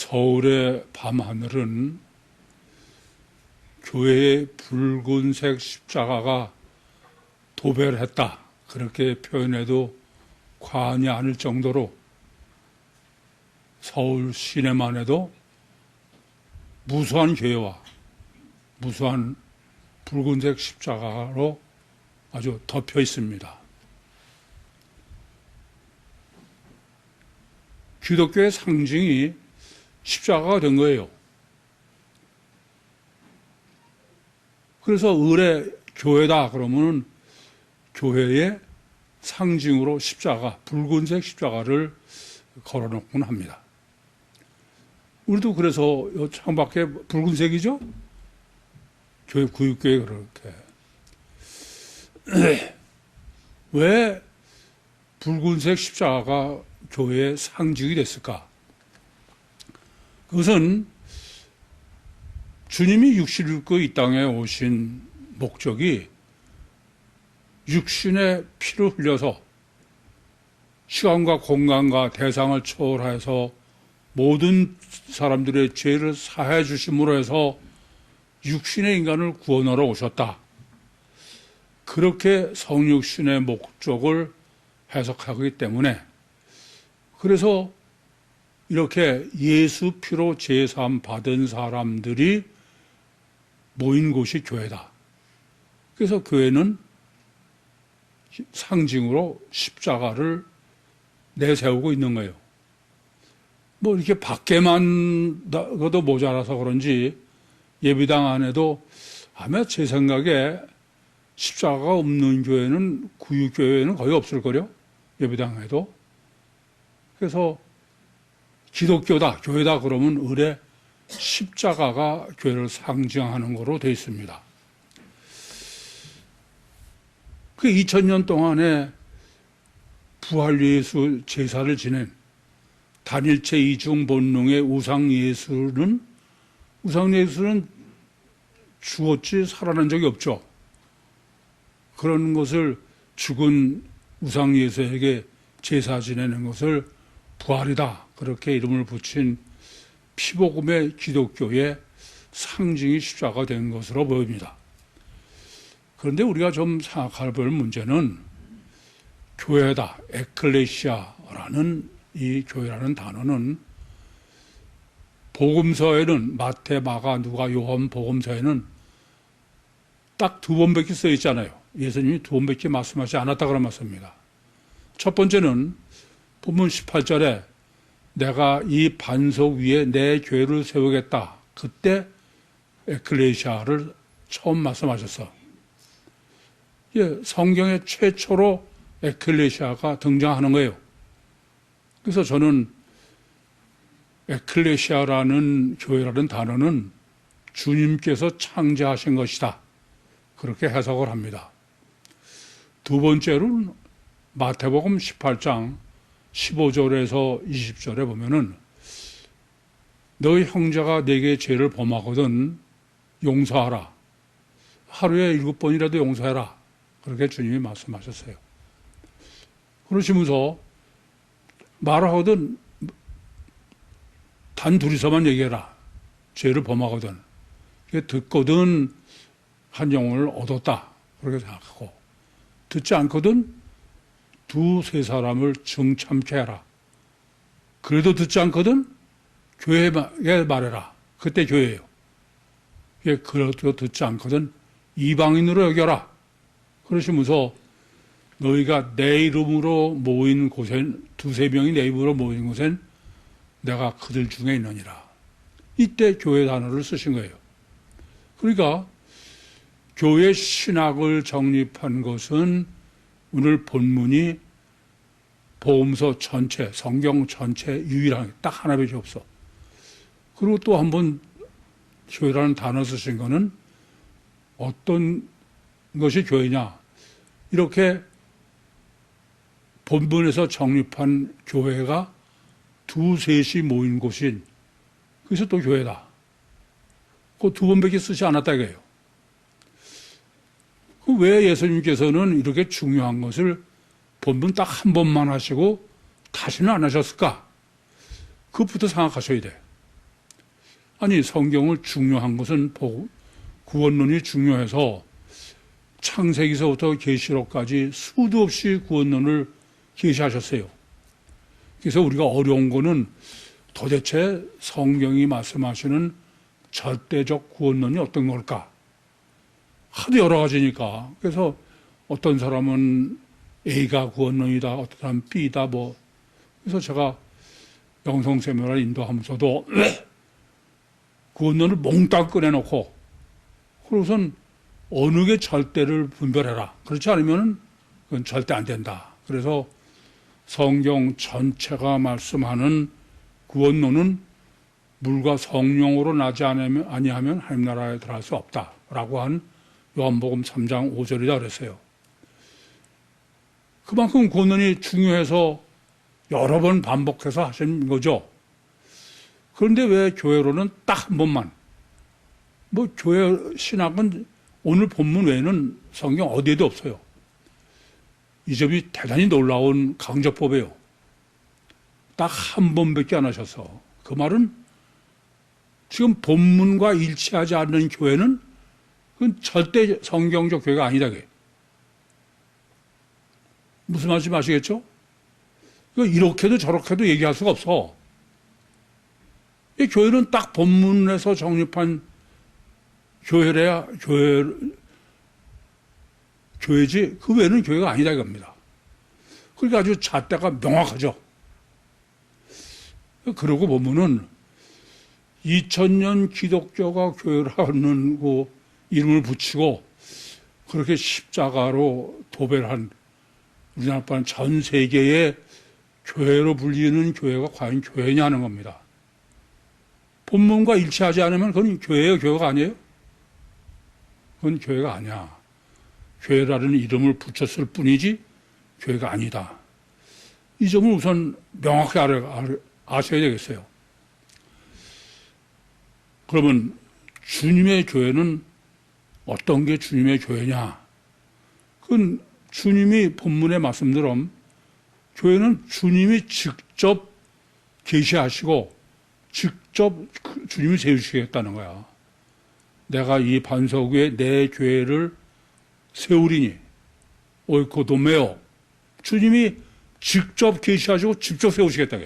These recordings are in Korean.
서울의 밤하늘은 교회의 붉은색 십자가가 도배했다, 그렇게 표현해도 과언이 아닐 정도로 서울 시내만 해도 무수한 교회와 무수한 붉은색 십자가로 아주 덮여 있습니다. 기독교의 상징이 십자가가 된 거예요. 그래서 을의 교회다 그러면은 교회의 상징으로 십자가, 붉은색 십자가를 걸어놓곤 합니다. 우리도 그래서 창밖에 붉은색이죠? 교회, 구육교회 그렇게. 왜 붉은색 십자가가 교회의 상징이 됐을까? 그것은 주님이 육신을 입고 이 땅에 오신 목적이 육신의 피를 흘려서 시간과 공간과 대상을 초월해서 모든 사람들의 죄를 사해 주심으로 해서 육신의 인간을 구원하러 오셨다. 그렇게 성육신의 목적을 해석하기 때문에, 그래서 이렇게 예수 피로 제사함 받은 사람들이 모인 곳이 교회다. 그래서 교회는 상징으로 십자가를 내세우고 있는 거예요. 뭐 이렇게 밖에만 가도 모자라서 그런지 예배당 안에도 아마 제 생각에 십자가가 없는 교회는, 구육교회는 거의 없을 거요, 예배당에도. 그래서 기독교다, 교회다 그러면 을에 십자가가 교회를 상징하는 거로 되어 있습니다. 그 2000년 동안에 부활 예수 제사를 지낸 단일체 이중 본능의 우상 예수는 죽었지 살아난 적이 없죠. 그런 것을 죽은 우상 예수에게 제사 지내는 것을 부활이다, 그렇게 이름을 붙인 피복음의 기독교의 상징이 십자가가 된 것으로 보입니다. 그런데 우리가 좀 생각할 문제는 교회다, 에클레시아라는 이 교회라는 단어는 복음서에는 마태, 마가, 누가, 요한 복음서에는 딱 두 번밖에 써 있잖아요. 예수님이 두 번밖에 말씀하지 않았다 그런 말씀입니다. 첫 번째는 본문 18절에 내가 이 반석 위에 내 교회를 세우겠다. 그때 에클레시아를 처음 말씀하셨어. 예, 성경의 최초로 에클레시아가 등장하는 거예요. 그래서 저는 에클레시아라는 교회라는 단어는 주님께서 창제하신 것이다, 그렇게 해석을 합니다. 두 번째로는 마태복음 18장 15절에서 20절에 보면은 너희 형제가 내게 죄를 범하거든 용서하라. 하루에 7번이라도 용서해라. 그렇게 주님이 말씀하셨어요. 그러시면서 말하거든 단 둘이서만 얘기해라. 죄를 범하거든. 듣거든 한 영혼을 얻었다, 그렇게 생각하고, 듣지 않거든 두세 사람을 정참케 해라. 그래도 듣지 않거든 교회에 말해라. 그때 교회예요. 그래도 듣지 않거든 이방인으로 여겨라. 그러시면서 너희가 내 이름으로 모인 곳엔, 두세 명이 내 이름으로 모인 곳엔 내가 그들 중에 있느니라. 이때 교회 단어를 쓰신 거예요. 그러니까 교회 신학을 정립한 것은 오늘 본문이 복음서 전체, 성경 전체 유일하게 딱 하나밖에 없어. 그리고 또 한 번 교회라는 단어 쓰신 거는 어떤 것이 교회냐, 이렇게 본문에서 정립한 교회가 두셋이 모인 곳인, 그래서 또 교회다. 그 두 번밖에 쓰지 않았다 이거예요. 왜 예수님께서는 이렇게 중요한 것을 본문 딱 한 번만 하시고 다시는 안 하셨을까? 그것부터 생각하셔야 돼. 아니, 성경을 중요한 것은 구원론이 중요해서 창세기서부터 계시록까지 수도 없이 구원론을 계시하셨어요. 그래서 우리가 어려운 거는 도대체 성경이 말씀하시는 절대적 구원론이 어떤 걸까? 하도 여러 가지니까. 그래서 어떤 사람은 A가 구원론이다, 어떤 사람은 B다, 뭐. 그래서 제가 영성 세미나를 인도하면서도 구원론을 몽땅 꺼내놓고, 그러고선 어느 게 절대를 분별해라. 그렇지 않으면 그건 절대 안 된다. 그래서 성경 전체가 말씀하는 구원론은 물과 성령으로 나지 아니하면 하나님 나라에 들어갈 수 없다라고 한 요한복음 3장 5절이다 그랬어요. 그만큼 구원론이 중요해서 여러 번 반복해서 하신 거죠. 그런데 왜 교회로는 딱 한 번만, 뭐 교회 신학은 오늘 본문 외에는 성경 어디에도 없어요. 이 점이 대단히 놀라운 강조법이에요. 딱 한 번밖에 안 하셔서. 그 말은 지금 본문과 일치하지 않는 교회는 그건 절대 성경적 교회가 아니다. 무슨 말인지 아시겠죠? 이렇게도 저렇게도 얘기할 수가 없어. 이 교회는 딱 본문에서 정립한 교회래야 교회지 그 외에는 교회가 아니다 이겁니다. 그러니까 아주 잣대가 명확하죠. 그러고 보면은 2000년 기독교가 교회라는 그 이름을 붙이고 그렇게 십자가로 도배한 우리나라뿐 전 세계의 교회로 불리는 교회가 과연 교회냐 하는 겁니다. 본문과 일치하지 않으면 그건 교회예요, 교회가 아니에요? 그건 교회가 아니야. 교회라는 이름을 붙였을 뿐이지 교회가 아니다. 이 점을 우선 명확히 아셔야 되겠어요. 그러면 주님의 교회는 어떤 게 주님의 교회냐? 그건 주님이 본문의 말씀대로 교회는 주님이 직접 계시하시고 직접 주님이 세우시겠다는 거야. 내가 이 반석 위에 내 교회를 세우리니 오이코도메오. 주님이 직접 계시하시고 직접 세우시겠다.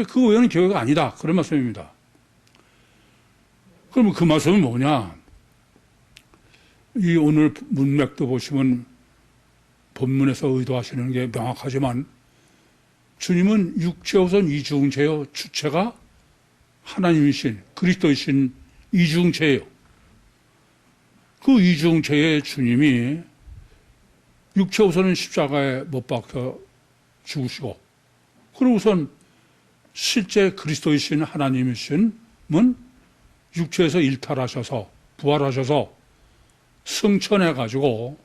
그 외에는 교회가 아니다. 그런 말씀입니다. 그러면 그 말씀은 뭐냐? 이 오늘 문맥도 보시면 본문에서 의도하시는 게 명확하지만 주님은 육체우선 이중체요. 주체가 하나님이신 그리스도이신 이중체예요. 그 이중체의 주님이 육체우선은 십자가에 못 박혀 죽으시고 그러고선 실제 그리스도이신 하나님이신 분 육체에서 일탈하셔서 부활하셔서 승천해가지고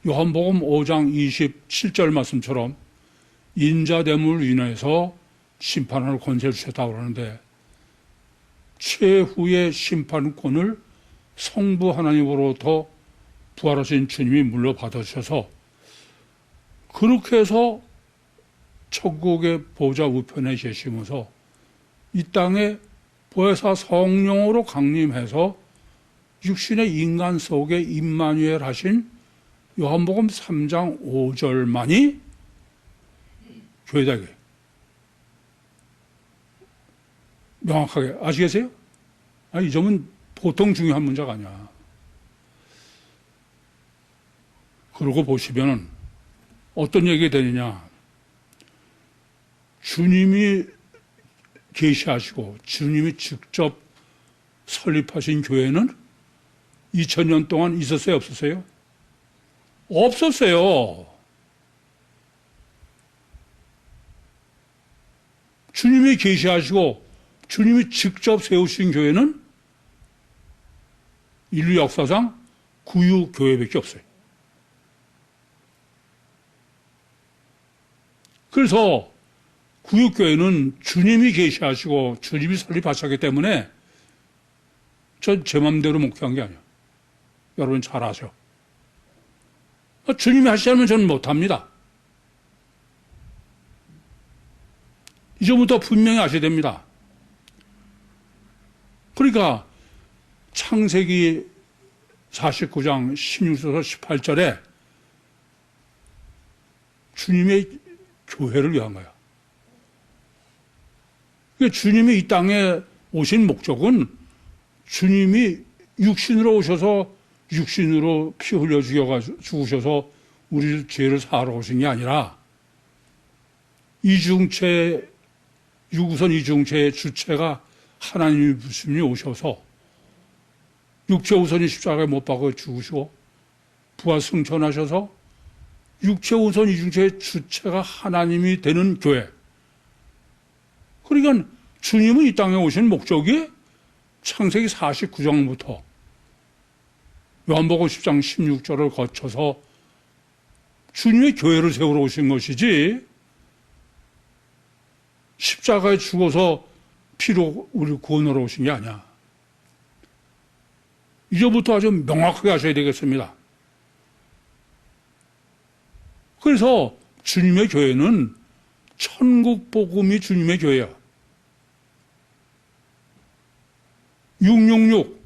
요한복음 5장 27절 말씀처럼 인자됨을 인해서 심판할 권세를 주셨다고 그러는데 최후의 심판권을 성부 하나님으로부터 부활하신 주님이 물려받으셔서 그렇게 해서 천국의 보좌 우편에 계시면서 이 땅에 보혜사 성령으로 강림해서 육신의 인간 속에 임마누엘 하신 요한복음 3장 5절만이 교회다. 명확하게 아시겠어요? 이 점은 보통 중요한 문제가 아니야. 그러고 보시면은 어떤 얘기가 되느냐. 주님이 계시하시고 주님이 직접 설립하신 교회는 2000년 동안 있었어요, 없었어요? 없었어요. 주님이 계시하시고 주님이 직접 세우신 교회는 인류 역사상 구유교회밖에 없어요. 그래서 구유교회는 주님이 계시하시고 주님이 설립하셨기 때문에 전 제 맘대로 목회한 게 아니에요. 여러분 잘 아죠. 주님이 하시지 않으면 저는 못합니다. 이 점부터 분명히 아셔야 됩니다. 그러니까 창세기 49장 16절에서 18절에 주님의 교회를 위한 거야. 그러니까 주님이 이 땅에 오신 목적은 주님이 육신으로 오셔서 육신으로 피 흘려 죽으셔서 우리 죄를 사하러 오신 게 아니라 이중체, 유구선 이중체의 주체가 하나님 예수님이 오셔서 육체 우선이 십자가에 못 박아 죽으시고 부활 승천하셔서 육체 우선 이중체의 주체가 하나님이 되는 교회. 그러니까 주님은 이 땅에 오신 목적이 창세기 49장부터 요한복음 10장 16절을 거쳐서 주님의 교회를 세우러 오신 것이지 십자가에 죽어서 피로 우리 구원하러 오신 게 아니야. 이제부터 아주 명확하게 하셔야 되겠습니다. 그래서 주님의 교회는 천국 복음이 주님의 교회야. 666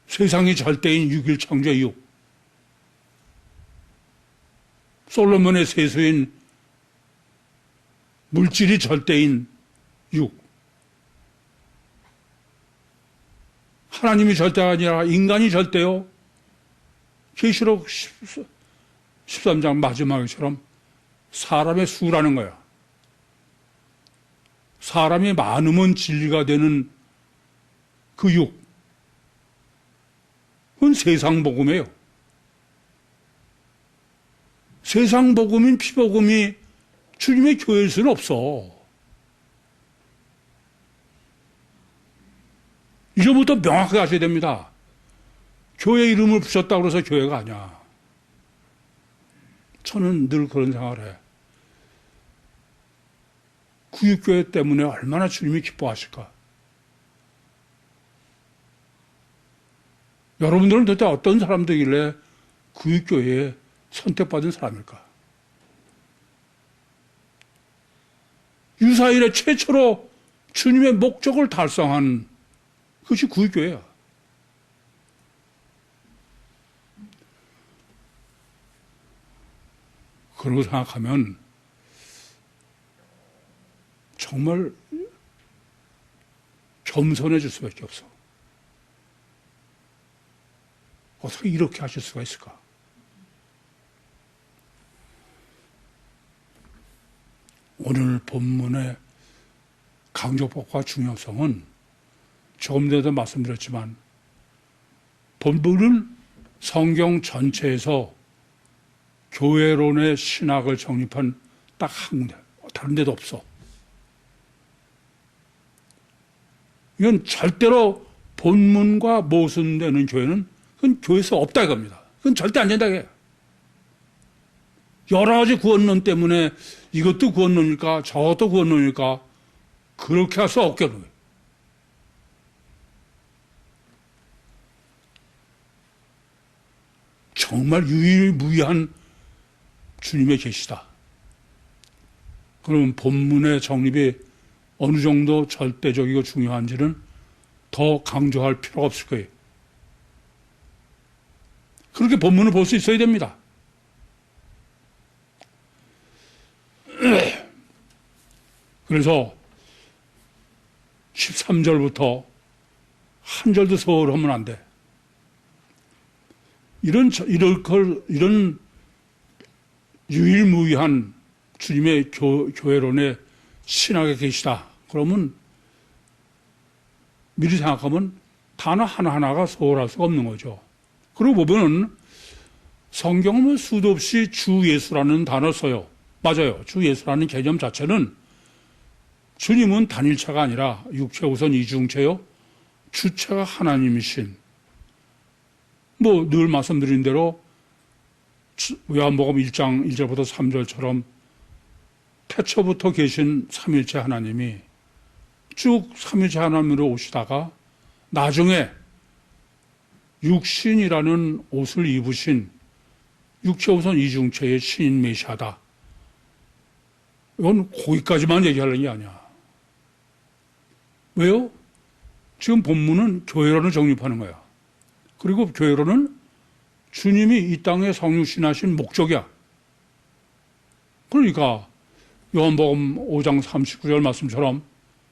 세상이 절대인 6일 창조의 6 솔로몬의 세수인 물질이 절대인 6 하나님이 절대가 아니라 인간이 절대요. 계시록 13장 마지막처럼 사람의 수라는 거야. 사람이 많으면 진리가 되는 그 6. 그건 세상 복음이에요. 세상 복음인 피복음이 주님의 교회일 수는 없어. 이제부터 명확하게 하셔야 됩니다. 교회 이름을 붙였다고 해서 교회가 아니야. 저는 늘 그런 생각을 해. 구육교회 때문에 얼마나 주님이 기뻐하실까. 여러분들은 도대체 어떤 사람들이길래 구육교회에 선택받은 사람일까? 유사일에 최초로 주님의 목적을 달성한 그것이 구육교회야. 그러고 생각하면 정말 겸손해질 수밖에 없어. 어떻게 이렇게 하실 수가 있을까? 오늘 본문의 강조법과 중요성은 조금 전에도 말씀드렸지만 본문은 성경 전체에서 교회론의 신학을 정립한 딱 한 군데, 다른 데도 없어. 이건 절대로 본문과 모순되는 교회는 그건 교회에서 없다 이겁니다. 그건 절대 안 된다 이게. 여러 가지 구원론 때문에 이것도 구원론일까 저것도 구원론일까 그렇게 할 수 없겠는 거예요. 정말 유일무이한 주님의 계시다. 그러면 본문의 정립이 어느 정도 절대적이고 중요한지는 더 강조할 필요가 없을 거예요. 그렇게 본문을 볼 수 있어야 됩니다. 그래서 13절부터 한 절도 서울하면 안 돼. 이런 유일무이한 주님의 교회론의 신학의 계시다. 그러면 미리 생각하면 단어 하나하나가 소홀할 수가 없는 거죠. 그러고 보면 성경은 수도 없이 주 예수라는 단어를 써요. 맞아요. 주 예수라는 개념 자체는 주님은 단일체가 아니라 육체 우선 이중체요. 주체가 하나님이신 늘 말씀드린 대로 요한복음 1장 1절부터 3절처럼 태초부터 계신 삼일체 하나님이 쭉 삼일체 하나님으로 오시다가 나중에 육신이라는 옷을 입으신 육체 우선 이중체의 신인 메시아다. 이건 거기까지만 얘기하려는 게 아니야. 왜요? 지금 본문은 교회론을 정립하는 거야. 그리고 교회론은 주님이 이 땅에 성육신하신 목적이야. 그러니까 요한복음 5장 39절 말씀처럼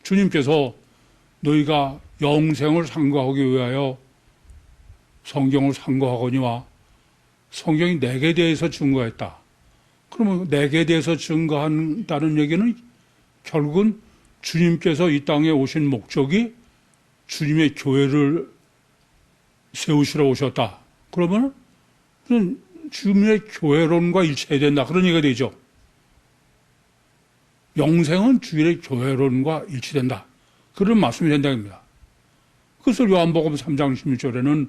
주님께서 너희가 영생을 상고하기 위하여 성경을 상고하거니와 성경이 내게 대해서 증거했다. 그러면 내게 대해서 증거한다는 얘기는 결국은 주님께서 이 땅에 오신 목적이 주님의 교회를 세우시러 오셨다. 그러면 주님의 교회론과 일치해야 된다. 그런 얘기가 되죠. 영생은 주님의 교회론과 일치된다. 그런 말씀이 된다입니다. 그래서 요한복음 3장 16절에는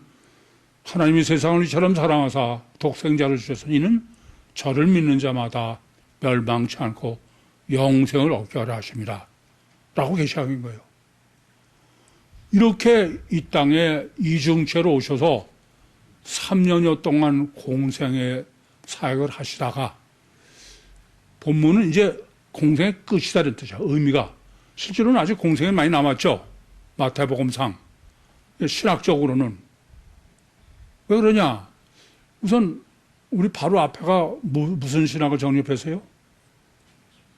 하나님이 세상을 이처럼 사랑하사 독생자를 주셨으니 이는 저를 믿는 자마다 멸망치 않고 영생을 얻게 하려 하십니다. 라고 계시하는 거예요. 이렇게 이 땅에 이중체로 오셔서 3년여 동안 공생의 사역을 하시다가 본문은 이제 공생의 끝이다는 뜻이야. 의미가. 실제로는 아직 공생이 많이 남았죠. 마태복음상. 신학적으로는. 왜 그러냐? 우선 우리 바로 앞에가 무슨 신학을 정립했어요?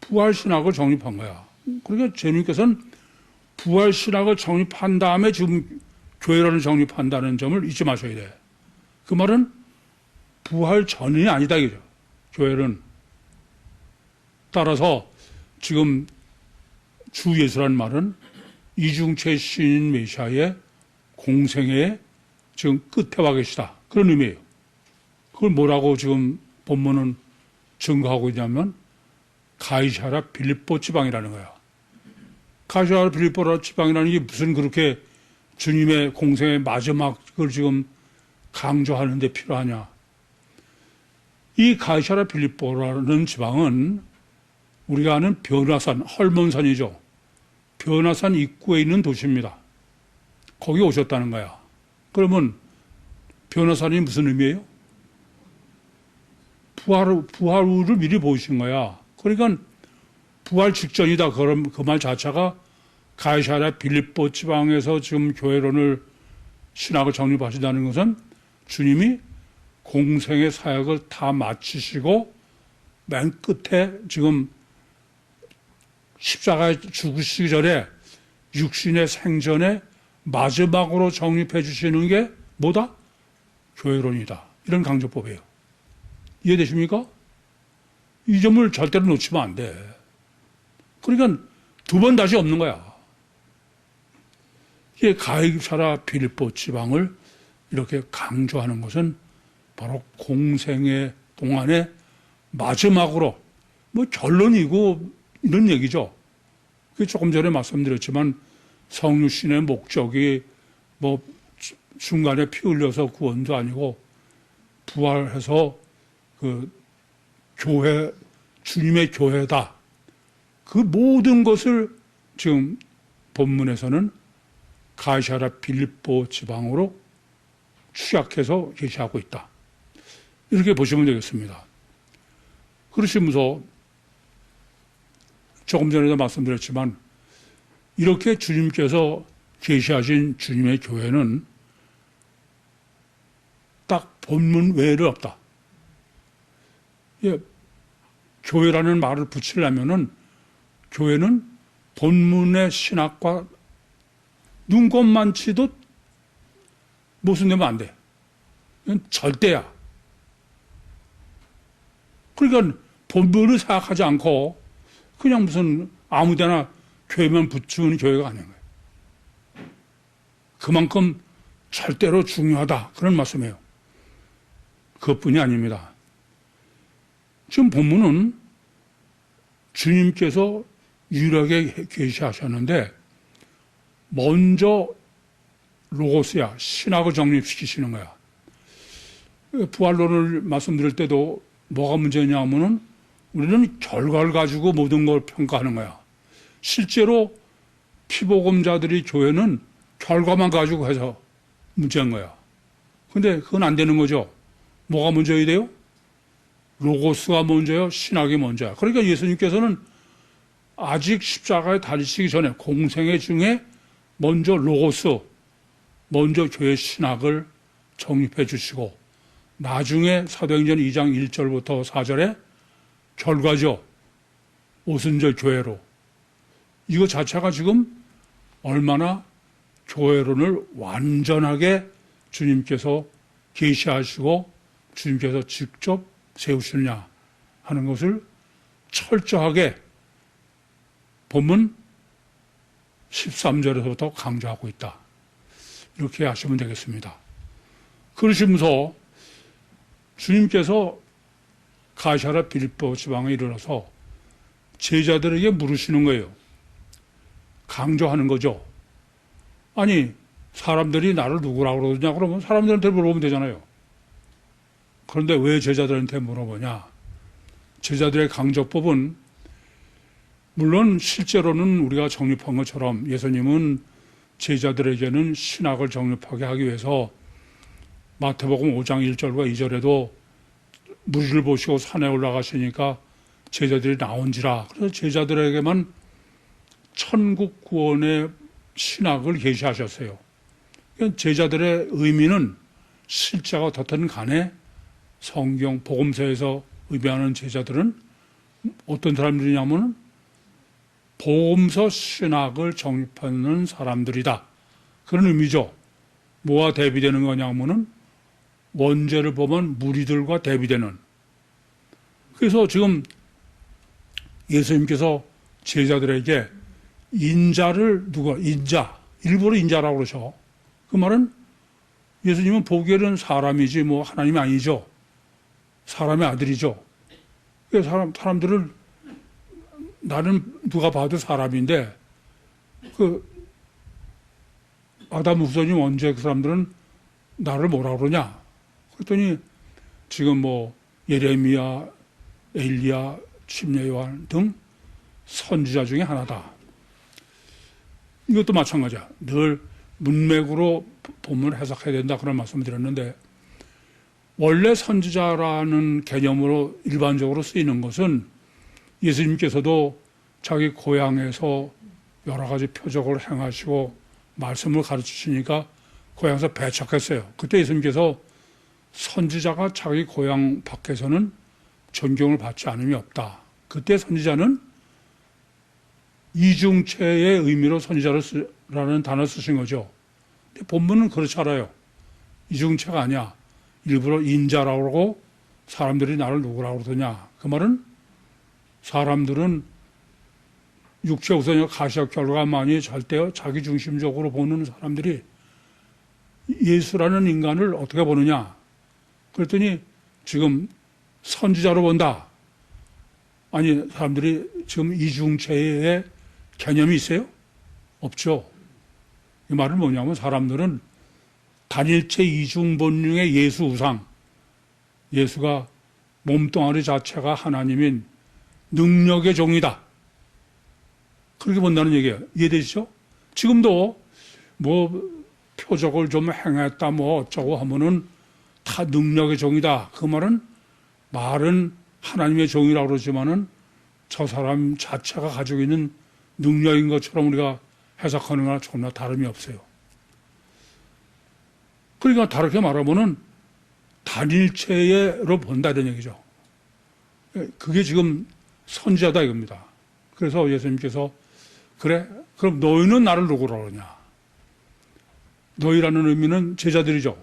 부활신학을 정립한 거야. 그러니까 주님께서는 부활신학을 정립한 다음에 지금 교회론을 정립한다는 점을 잊지 마셔야 돼. 그 말은 부활 전이 아니다 이거죠. 교회는. 따라서 지금 주 예수라는 말은 이중체 신인 메시아의 공생의 지금 끝에 와 계시다. 그런 의미예요. 그걸 뭐라고 지금 본문은 증거하고 있냐면 가이사랴 빌립보 지방이라는 거야. 가이사랴 빌립보 지방이라는 게 무슨 그렇게 주님의 공생의 마지막을 지금 강조하는 데 필요하냐. 이 가이사랴 빌립보라는 지방은 우리가 아는 변화산, 헐몬산이죠. 변화산 입구에 있는 도시입니다. 거기 오셨다는 거야. 그러면 변화산이 무슨 의미예요? 부활을 미리 보이신 거야. 그러니까 부활 직전이다. 그럼 그 말 자체가 가이사랴 빌립보 지방에서 지금 교회론을 신학을 정립하신다는 것은 주님이 공생의 사역을 다 마치시고 맨 끝에 지금 십자가에 죽으시기 전에 육신의 생전에 마지막으로 정립해 주시는 게 뭐다? 교회론이다. 이런 강조법이에요. 이해되십니까? 이 점을 절대로 놓치면 안 돼. 그러니까 두 번 다시 없는 거야. 이게 가이사랴 빌립보 지방을 이렇게 강조하는 것은 바로 공생의 동안에 마지막으로 뭐 결론이고 이런 얘기죠. 그게 조금 전에 말씀드렸지만 성육신의 목적이 뭐 중간에 피 흘려서 구원도 아니고 부활해서 그 교회, 주님의 교회다. 그 모든 것을 지금 본문에서는 가이사랴 빌립보 지방으로 추약해서 계시하고 있다. 이렇게 보시면 되겠습니다. 그러시면서 조금 전에도 말씀드렸지만 이렇게 주님께서 계시하신 주님의 교회는 딱 본문 외에는 없다. 예, 교회라는 말을 붙이려면은 교회는 본문의 신학과 눈꼽만치도 모순되면 안 돼. 이건 절대야. 그러니까 본문을 생각하지 않고 그냥 무슨 아무데나 교회만 붙이는 교회가 아닌 거예요. 그만큼 절대로 중요하다. 그런 말씀이에요. 그것뿐이 아닙니다. 지금 본문은 주님께서 유일하게 계시하셨는데 먼저 로고스야, 신학을 정립시키시는 거야. 부활론을 말씀드릴 때도 뭐가 문제냐 하면은 우리는 결과를 가지고 모든 걸 평가하는 거야. 실제로 피복음자들이 교회는 결과만 가지고 해서 문제인 거야. 근데 그건 안 되는 거죠. 뭐가 먼저야 돼요? 로고스가 먼저요, 신학이 먼저야. 그러니까 예수님께서는 아직 십자가에 달리시기 전에 공생애 중에 먼저 로고스, 먼저 교회 신학을 정립해 주시고 나중에 사도행전 2장 1절부터 4절에 결과죠. 오순절 교회로. 이거 자체가 지금 얼마나 교회론을 완전하게 주님께서 계시하시고 주님께서 직접 세우시느냐 하는 것을 철저하게 본문 13절에서부터 강조하고 있다. 이렇게 하시면 되겠습니다. 그러시면서 주님께서 가시아라 빌립보 지방에 이르러서 제자들에게 물으시는 거예요. 강조하는 거죠. 아니, 사람들이 나를 누구라고 그러냐 그러면 사람들한테 물어보면 되잖아요. 그런데 왜 제자들한테 물어보냐? 제자들의 강조법은 물론 실제로는 우리가 정립한 것처럼 예수님은 제자들에게는 신학을 정립하게 하기 위해서 마태복음 5장 1절과 2절에도 무리를 보시고 산에 올라가시니까 제자들이 나온지라. 그래서 제자들에게만 천국 구원의 신학을 계시하셨어요. 제자들의 의미는 실제가 어떻든 간에 성경 복음서에서 의미하는 제자들은 어떤 사람들이냐면 복음서 신학을 정립하는 사람들이다. 그런 의미죠. 뭐와 대비되는 거냐면은 원죄를 보면 무리들과 대비되는. 그래서 지금 예수님께서 제자들에게 인자를 일부러 인자라고 그러셔. 그 말은 예수님은 보기에는 사람이지 뭐 하나님이 아니죠. 사람의 아들이죠. 사람들을 나는 누가 봐도 사람인데 아담 후손이 언제 그 사람들은 나를 뭐라 그러냐? 그랬더니 지금 뭐 예레미야, 엘리야, 침례 요한 등 선지자 중에 하나다. 이것도 마찬가지야. 늘 문맥으로 본문을 해석해야 된다 그런 말씀을 드렸는데 원래 선지자라는 개념으로 일반적으로 쓰이는 것은 예수님께서도 자기 고향에서 여러 가지 표적을 행하시고 말씀을 가르치시니까 고향에서 배척했어요. 그때 예수님께서 선지자가 자기 고향 밖에서는 존경을 받지 않음이 없다. 그때 선지자는 이중체의 의미로 선지자라는 단어를 쓰신 거죠. 근데 본문은 그렇지 않아요. 이중체가 아니야. 일부러 인자라고 하고 사람들이 나를 누구라고 그러더냐. 그 말은 사람들은 육체 우선이고 가시적 결과만이 절대 자기 중심적으로 보는 사람들이 예수라는 인간을 어떻게 보느냐. 그랬더니 지금 선지자로 본다. 아니, 사람들이 지금 이중체의 개념이 있어요? 없죠. 이 말은 뭐냐면 사람들은 단일체 이중본능의 예수 우상, 예수가 몸뚱아리 자체가 하나님인 능력의 종이다. 그렇게 본다는 얘기예요. 이해되시죠? 지금도 뭐 표적을 좀 행했다 뭐 어쩌고 하면은 다 능력의 종이다. 그 말은 하나님의 종이라고 그러지만은 저 사람 자체가 가지고 있는 능력인 것처럼 우리가 해석하는 거나 전혀 다름이 없어요. 그러니까 다르게 말하면은 단일체로 본다 이런 얘기죠. 그게 지금 선지자다 이겁니다. 그래서 예수님께서 그래? 그럼 너희는 나를 누구라 그러냐? 너희라는 의미는 제자들이죠.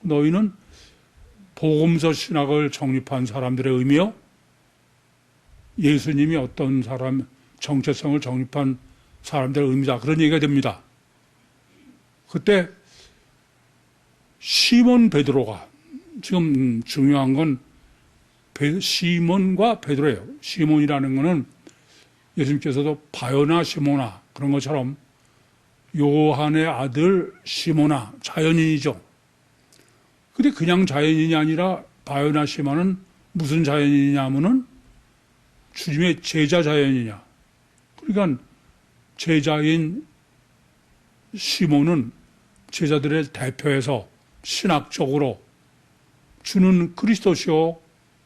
너희는 복음서 신학을 정립한 사람들의 의미요. 예수님이 어떤 사람, 정체성을 정립한 사람들의 의미다. 그런 얘기가 됩니다. 그때 시몬 베드로가 지금 중요한 건 시몬과 베드로예요. 시몬이라는 거는 예수님께서도 바요나 시모나 그런 것처럼 요한의 아들 시모나 자연인이죠. 근데 그냥 자연인이 아니라 바요나 시모는 무슨 자연인이냐 하면은 주님의 제자 자연이냐. 그러니까 제자인 시몬은 제자들의 대표에서 신학적으로 주는 그리스도시요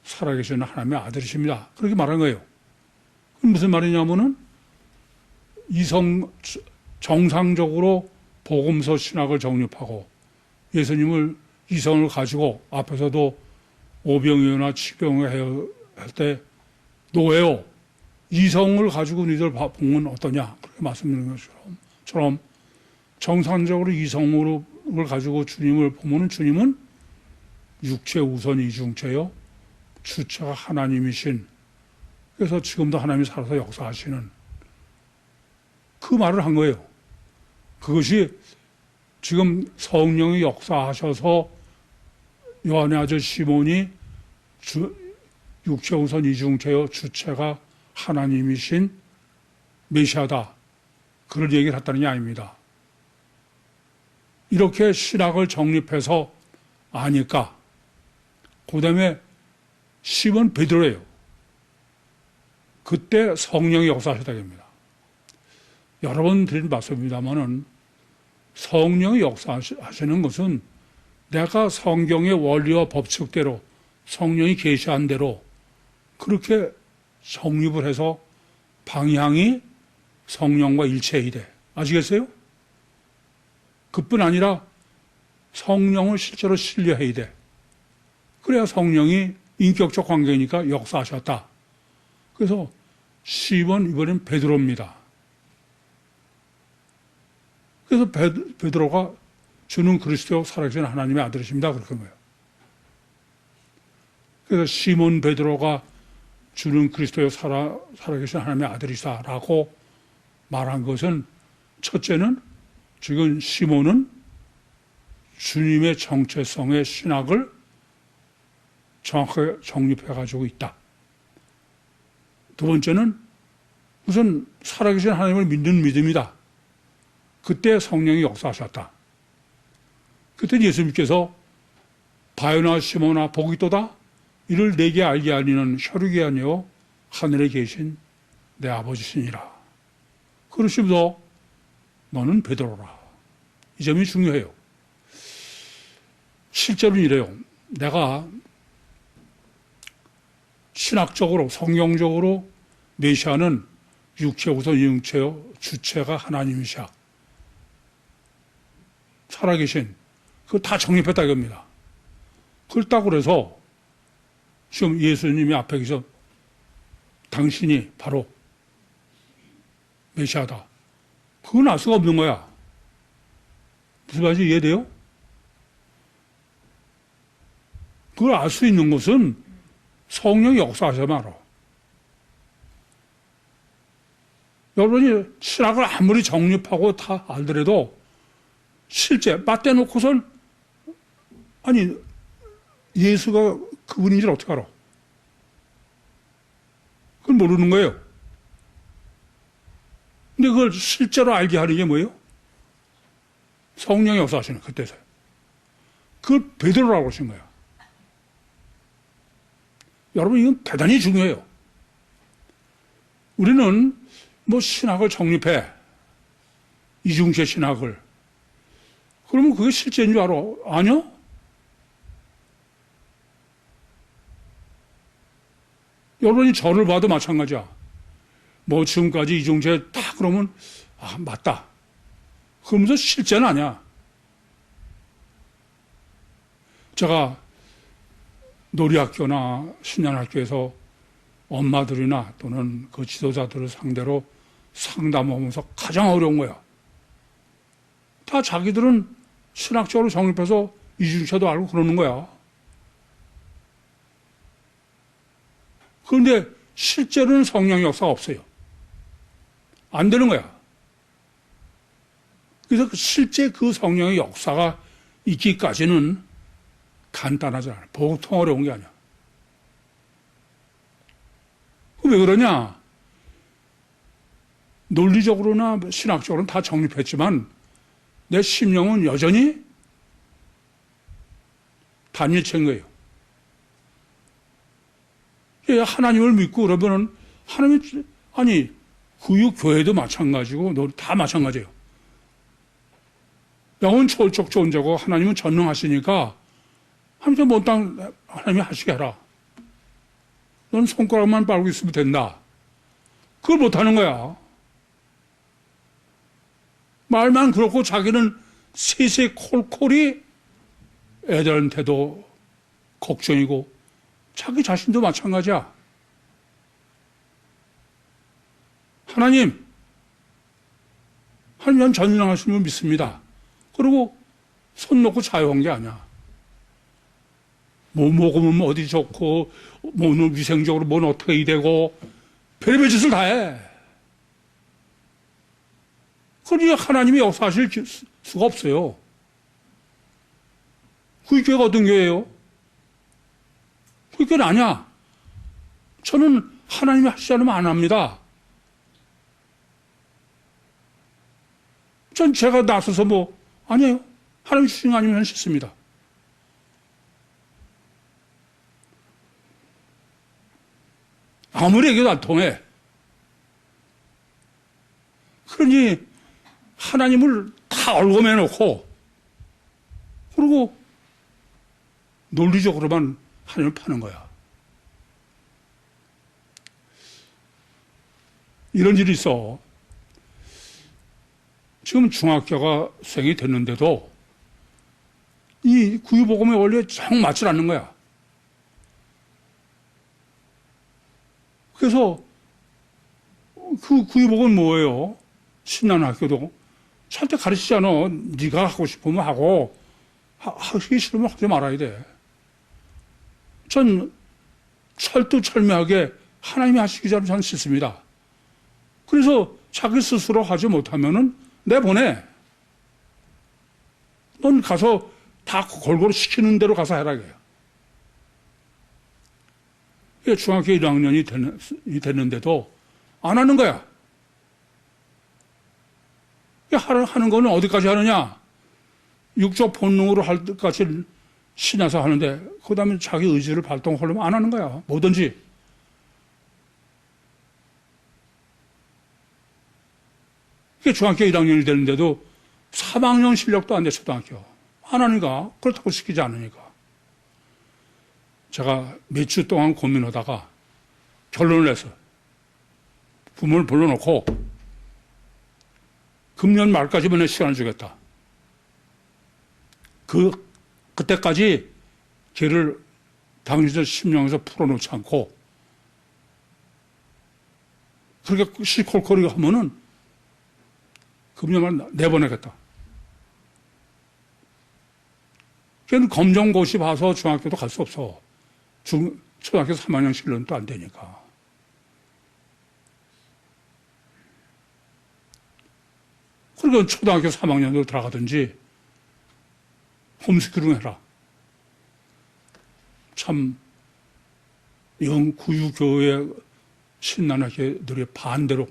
살아계시는 하나님의 아들이십니다. 그렇게 말한 거예요. 무슨 말이냐면은 정상적으로 복음서 신학을 정립하고 예수님을 이성을 가지고 앞에서도 오병이어나 치병을 할 때 노예요. 이성을 가지고 너희들 보면 어떠냐 그렇게 말씀드리는 것처럼 정상적으로 이성을 가지고 주님을 보면 주님은 육체 우선 이중체요. 주체가 하나님이신, 그래서 지금도 하나님이 살아서 역사하시는 그 말을 한 거예요. 그것이 지금 성령이 역사하셔서 요한의 아들 시몬이 육체 우선 이중체요 주체가 하나님이신 메시아다, 그런 얘기를 했다는 게 아닙니다. 이렇게 신학을 정립해서 아니까 그 다음에 시몬 베드로예요. 그때 성령이 역사하셨다고 합니다. 여러 번 드린 말씀입니다만은 성령이 역사하시는 것은 내가 성경의 원리와 법칙대로 성령이 계시한 대로 그렇게 정립을 해서 방향이 성령과 일체해야 돼. 아시겠어요? 그뿐 아니라 성령을 실제로 신뢰해야 돼. 그래야 성령이 인격적 관계니까 역사하셨다. 그래서 시몬, 이번엔 베드로입니다. 그래서 베드로가 주는 그리스도 살아계신 하나님의 아들이십니다. 그렇게 한 거예요. 그래서 시몬 베드로가 주는 그리스도의 살아계신 하나님의 아들이시다라고 말한 것은, 첫째는 지금 시몬은 주님의 정체성의 신학을 정확하게 정립해가지고 있다. 두 번째는 우선 살아계신 하나님을 믿는 믿음이다. 그때 성령이 역사하셨다. 그때 예수님께서 바요나 시몬아 복이 있도다. 이를 내게 알게 하리는 혈육이 아니요 하늘에 계신 내 아버지시니라. 그러시면서 너는 베드로라. 이 점이 중요해요. 실제로는 이래요. 내가 신학적으로 성경적으로 메시아는 육체 우선 이응체요 주체가 하나님이시야. 살아계신, 그거 다 정립했다 이겁니다. 그렇다고 그래서 지금 예수님이 앞에 계셔 당신이 바로 메시아다, 그건 알 수가 없는 거야. 무슨 말인지 이해돼요? 그걸 알 수 있는 것은 성령이 역사하셔야만 알아. 여러분이 신학을 아무리 정립하고 다 알더라도 실제 맞대놓고선 아니 예수가 그분인지를 어떻게 알아? 그걸 모르는 거예요. 근데 그걸 실제로 알게 하는 게 뭐예요? 성령이 역사하시는 그때서요. 그걸 베드로라고 하신 거예요. 여러분 이건 대단히 중요해요. 우리는 뭐 신학을 정립해, 이중체 신학을. 그러면 그게 실제인 줄 알아? 아니요? 여러분이 저를 봐도 마찬가지야. 뭐 지금까지 이중체 다 그러면 아 맞다. 그러면서 실제는 아니야. 제가 놀이학교나 신년학교에서 엄마들이나 또는 그 지도자들을 상대로 상담하면서 가장 어려운 거야. 다 자기들은 신학적으로 정립해서 이중체도 알고 그러는 거야. 그런데 실제로는 성령 역사가 없어요. 안 되는 거야. 그래서 실제 그 성령의 역사가 있기까지는 간단하지 않아. 보통 어려운 게 아니야. 왜 그러냐? 논리적으로나 신학적으로는 다 정립했지만 내 심령은 여전히 단일체인 거예요. 하나님을 믿고 그러면은 하나님이, 아니, 교회도 마찬가지고 다 마찬가지예요. 영은 초월적 존재고 하나님은 전능하시니까 하나님이 못당 하나님이 하시게 해라. 넌 손가락만 빨고 있으면 된다. 그걸 못하는 거야. 말만 그렇고 자기는 시시콜콜이 애들한테도 걱정이고 자기 자신도 마찬가지야. 하나님, 하나님 전능하신 분 믿습니다. 그리고 손 놓고 자유한 게 아니야. 뭐 먹으면 어디 좋고, 뭐는 위생적으로 뭐는 어떻게 되고, 별의별 짓을 다 해. 그러니 하나님이 역사하실 수가 없어요. 그게 교회가 어떤 교회예요? 그게 교회는 아니야. 저는 하나님이 하시지 않으면 안 합니다. 전 제가 나서서 아니에요. 하나님 주신 거 아니면 싫습니다. 아무리 얘기해도 안 통해. 그러니 하나님을 다 얼검해 놓고 그리고 논리적으로만 하나님을 파는 거야. 이런 일이 있어. 지금 중학교가 수행이 됐는데도 이 구유복음의 원리에 정 맞질 않는 거야. 그래서 그 구유복음은 뭐예요? 신나는 학교도 절대 가르치지 않아. 네가 하고 싶으면 하고 하기 싫으면 하지 말아야 돼. 전 철두철미하게 하나님이 하시기 전에 저는 싫습니다. 그래서 자기 스스로 하지 못하면은 내보내. 넌 가서 다 골고루 시키는 대로 가서 해라. 중학교 1학년이 됐는데도 안 하는 거야. 하는 거는 어디까지 하느냐? 육적 본능으로 할 때까지 신나서 하는데, 그 다음에 자기 의지를 발동하려면 안 하는 거야. 뭐든지. 중학교 1학년이 되는데도 3학년 실력도 안 돼, 초등학교. 안 하니까. 그렇다고 시키지 않으니까. 제가 몇 주 동안 고민하다가 결론을 내서 부모를 불러놓고 금년 말까지만 내 시간을 주겠다. 그때까지 걔를 당신들 심령에서 풀어놓지 않고 그렇게 시콜콜이가 하면은 금년만 내보내겠다. 걔는 검정고시 봐서 중학교도 갈 수 없어. 초등학교 3학년 실력도 안 되니까. 그러니까 초등학교 3학년으로 들어가든지 홈스쿨링 해라. 참 구유교회 신난하게들의 반대로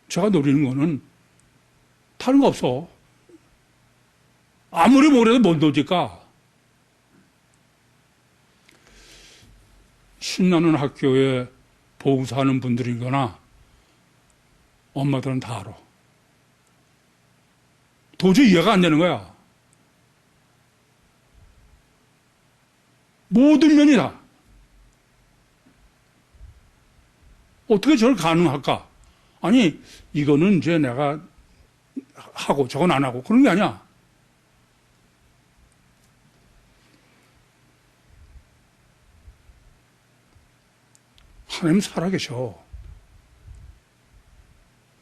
제가 노리는 거는 다른 거 없어. 아무리 뭐래도 못 노니까. 신나는 학교에 봉사하는 분들이거나 엄마들은 다 알아. 도저히 이해가 안 되는 거야. 모든 면이 다. 어떻게 저를 가능할까? 아니, 이거는 이제 내가 하고 저건 안 하고 그런 게 아니야. 하나님 살아계셔.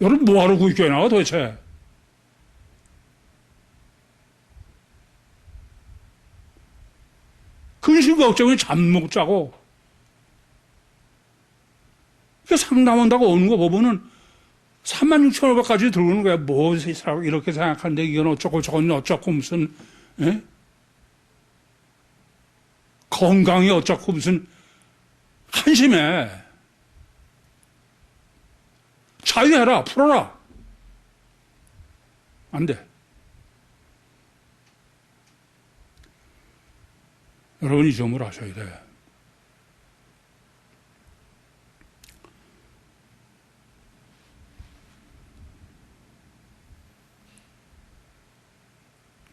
여러분 뭐하러 구교회 나와 도대체? 근심 걱정이 잠 못 자고 상담한다고 오는 거 보면은 36,500까지 들어오는 거야. 뭐 이렇게 생각하는데 이건 어쩌고 저건 어쩌고 무슨 건강이 어쩌고 무슨 한심해. 자유해라. 풀어라. 안 돼. 여러분 이 점을 아셔야 돼.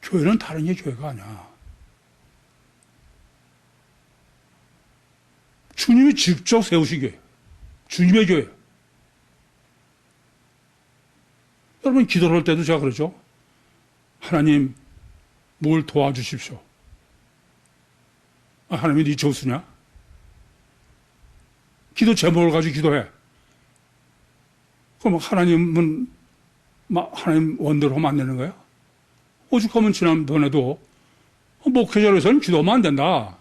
교회는 다른 게 교회가 아니야. 주님이 직접 세우신 교회. 주님의 교회. 여러분 기도를 할 때도 제가 그러죠. 하나님 뭘 도와주십시오. 하나님이 네 조수냐? 기도 제목을 가지고 기도해. 그럼 하나님은 하나님 원대로 하면 안 되는 거야? 오죽하면 지난번에도 목회자로서는 기도하면 안 된다.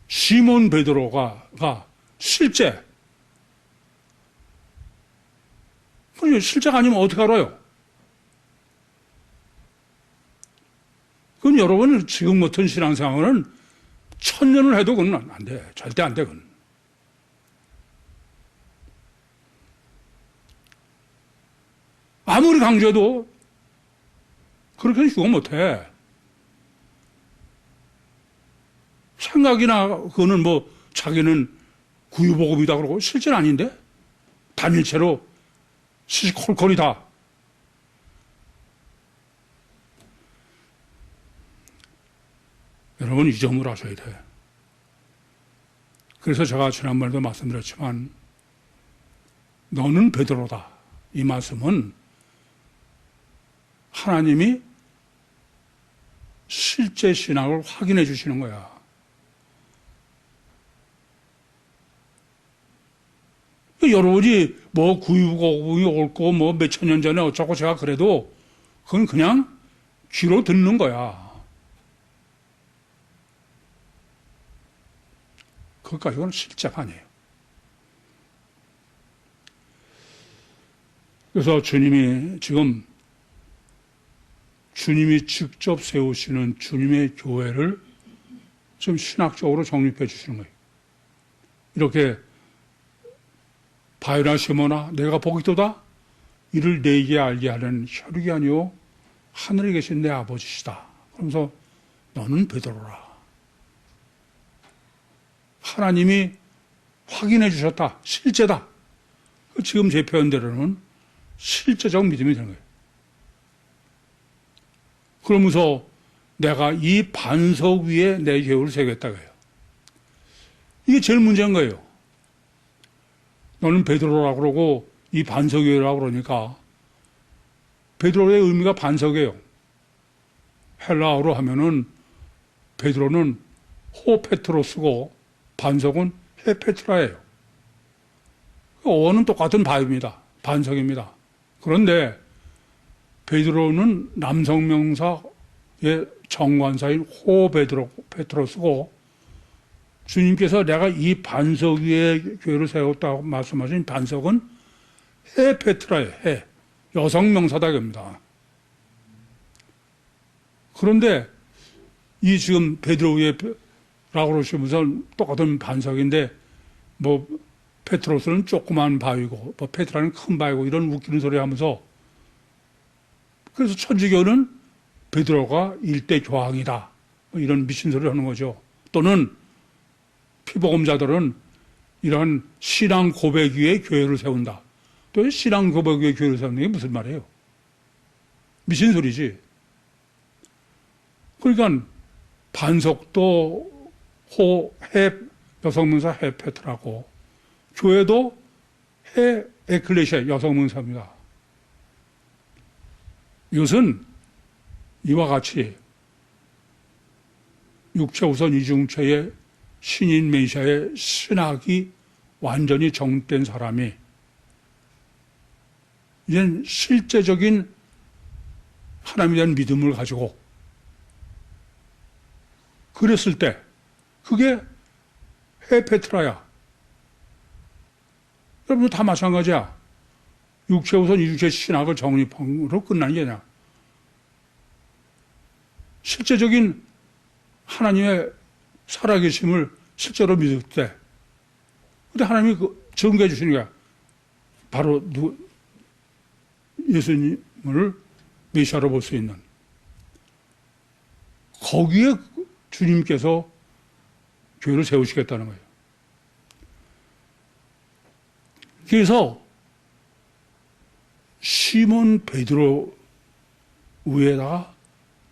시몬 베드로가 실제, 실제가 아니면 어떻게 알아요? 그건 여러분 지금 같은 신앙생활은 1000년을 해도 그건 안 돼. 절대 안 돼, 그건. 아무리 강조해도 그렇게는 휴가 못 해. 생각이나 그거는 자기는 구유복음이다 그러고 실제는 아닌데? 단일체로 시시콜콜이 다. 여러분 이 점을 아셔야 돼. 그래서 제가 지난번에도 말씀드렸지만 너는 베드로다. 이 말씀은 하나님이 실제 신앙을 확인해 주시는 거야. 여러분이 구유복음이 옳고 몇천 년 전에 어쩌고 제가 그래도 그건 그냥 귀로 듣는 거야. 그것까지는 실제가 아니에요. 그래서 주님이 지금 주님이 직접 세우시는 주님의 교회를 좀 신학적으로 정립해 주시는 거예요. 이렇게 바요나 시몬아 내가 보기도다 이를 내게 알게 하는 혈육이 아니오 하늘에 계신 내 아버지시다. 그러면서 너는 베드로라. 하나님이 확인해 주셨다. 실제다. 지금 제 표현대로는 실제적 믿음이 되는 거예요. 그러면서 내가 이 반석 위에 내 교회를 세우겠다고 해요. 이게 제일 문제인 거예요. 너는 베드로라고 그러고 이 반석 위에라고 그러니까 베드로의 의미가 반석이에요. 헬라어로 하면은 베드로는 호페트로스고 반석은 헤페트라예요. 어는 똑같은 바입니다. 반석입니다. 그런데 베드로는 남성명사의 정관사인 호페트로스고 주님께서 내가 이 반석 위에 교회를 세웠다고 말씀하신 반석은 헤페트라예요. 해. 여성명사다 겁니다. 그런데 이 지금 베드로 위에 라고 그러시면서 똑같은 반석인데 페트로스는 조그만 바위고 페트라는 큰 바위고 이런 웃기는 소리 하면서 그래서 천주교는 베드로가 일대 교황이다 이런 미친 소리를 하는 거죠. 또는 피복음자들은 이러한 신앙 고백 위에 교회를 세운다. 또 신앙 고백 위에 교회를 세우는 게 무슨 말이에요? 미친 소리지. 그러니까 반석도 해 여성문사 헤페트라고 교회도 해 에클레시아 여성문사입니다. 이것은 이와 같이 육체 우선 이중체의 신인 메시아의 신학이 완전히 정립된 사람이 이젠 실제적인 하나님에 대한 믿음을 가지고 그랬을 때 그게 헤페트라야. 여러분 다 마찬가지야. 육체 우선 이중체 신학을 정립으로 끝나는 게 아니야. 실제적인 하나님의 살아계심을 실제로 믿을 때 근데 하나님이 증거해 주시는 거야. 바로 예수님을 메시아로 볼 수 있는 거기에 주님께서 교회를 세우시겠다는 거예요. 그래서 시몬 베드로 위에다가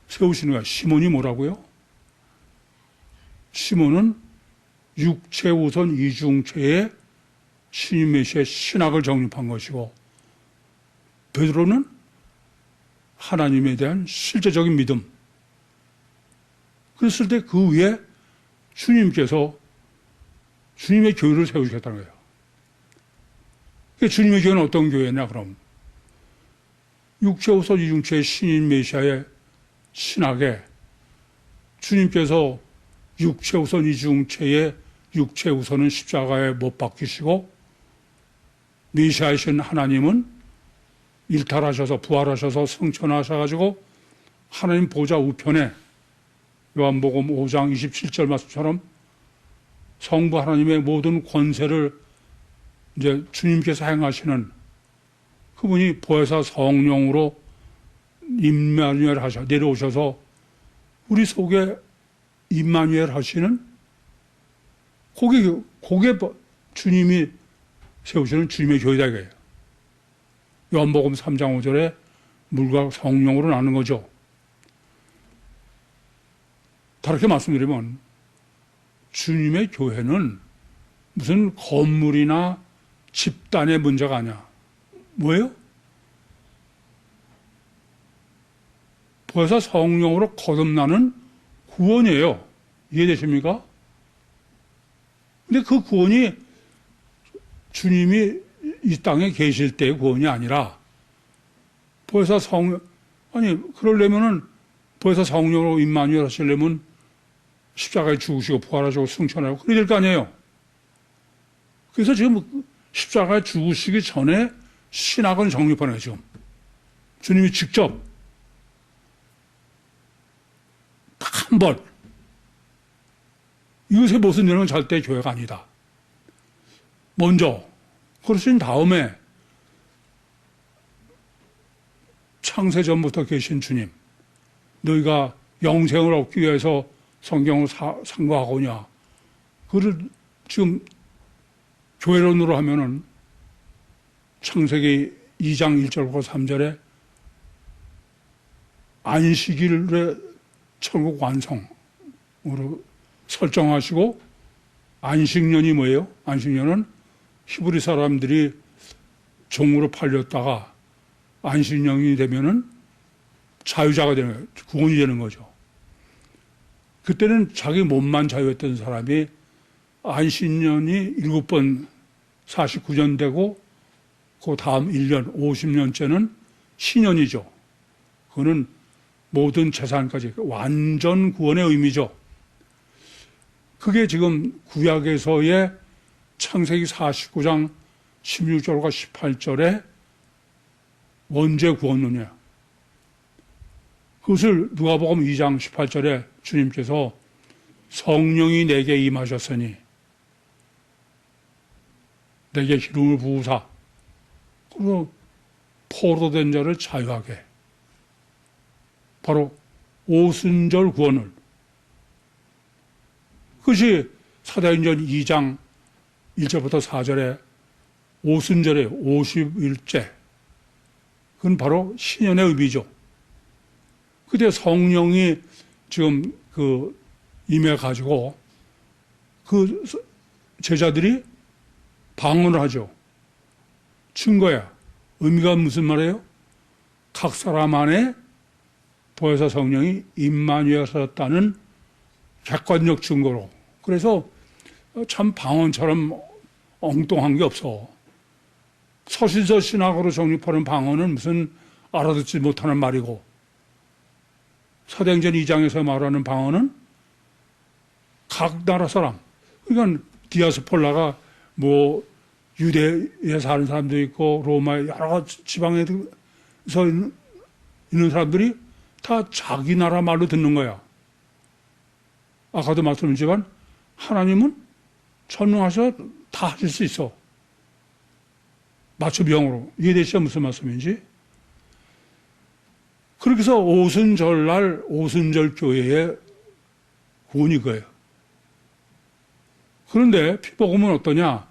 세우시는 거야. 시몬이 뭐라고요? 시몬은 육체 우선 이중체의 신임 메시아의 신학을 정립한 것이고, 베드로는 하나님에 대한 실제적인 믿음. 그랬을 때 그 위에 주님께서 주님의 교회를 세우셨다는 거예요. 주님의 교회는 어떤 교회냐, 그럼? 육체 우선 이중체의 신임 메시아의 신학에 주님께서 육체 우선 이중체의 육체 우선은 십자가에 못 박히시고 메시아이신 하나님은 일탈하셔서 부활하셔서 승천하셔가지고 하나님 보좌 우편에 요한복음 5장 27절 말씀처럼 성부 하나님의 모든 권세를 이제 주님께서 행하시는 그분이 보혜사 성령으로 임마누엘 하셔 내려오셔서 우리 속에 임마누엘 하시는 그게 주님이 세우시는 주님의 교회다 이거예요. 요한복음 3장 5절에 물과 성령으로 나는 거죠. 다르게 말씀드리면 주님의 교회는 무슨 건물이나 집단의 문제가 아니야. 뭐예요? 보혜사 성령으로 거듭나는 구원이에요. 이해되십니까? 근데 그 구원이 주님이 이 땅에 계실 때의 구원이 아니라 보혜사 성령, 그러려면은 보혜사 성령으로 임마누엘 하시려면 십자가에 죽으시고 부활하시고 승천하고 그래야 될 거 아니에요. 그래서 지금 십자가에 죽으시기 전에 신학은 정립하는 거예요, 지금. 주님이 직접 한 번 이것에 무슨 일은 절대 교회가 아니다. 먼저 그러신 다음에 창세 전부터 계신 주님, 너희가 영생을 얻기 위해서 성경을 상고하거냐. 그를 지금 교회론으로 하면은 창세기 2장 1절과 3절에 안식일의 천국 완성으로 설정하시고, 안식년이 뭐예요? 안식년은 히브리 사람들이 종으로 팔렸다가 안식년이 되면은 자유자가 되는 거예요. 구원이 되는 거죠. 그때는 자기 몸만 자유했던 사람이 안식년이 7번 49년 되고 그 다음 1년 50년째는 신년이죠. 그거는 모든 재산까지 완전 구원의 의미죠. 그게 지금 구약에서의 창세기 49장 16절과 18절의 원죄 구원론이야. 그것을 누가복음 2장 18절에 주님께서 성령이 내게 임하셨으니 내게 기름을 부으사 그리고 포로된 자를 자유하게, 바로 오순절 구원을, 그것이 사도행전 2장 1절부터 4절에 오순절의 50일째, 그건 바로 신년의 의미죠. 그때 성령이 지금 임해가지고 그 제자들이 방언을 하죠. 증거야. 의미가 무슨 말이에요? 각 사람 안에 보혜사 성령이 임마누엘하셨다는 객관적 증거로. 그래서 참 방언처럼 엉뚱한 게 없어. 서신서 신학으로 정립하는 방언은 무슨 알아듣지 못하는 말이고, 사도행전 2장에서 말하는 방언은 각 나라 사람, 그러니까 디아스폴라가 뭐 유대에 사는 사람도 있고 로마의 여러 지방에서 있는 사람들이 다 자기 나라 말로 듣는 거야. 아까도 말씀드렸지만 하나님은 전능하셔 다 하실 수 있어. 맞춤형으로. 이해되시죠? 무슨 말씀인지? 그렇게 해서 오순절날 오순절 교회의 구원이 거예요. 그런데 피복음은 어떠냐?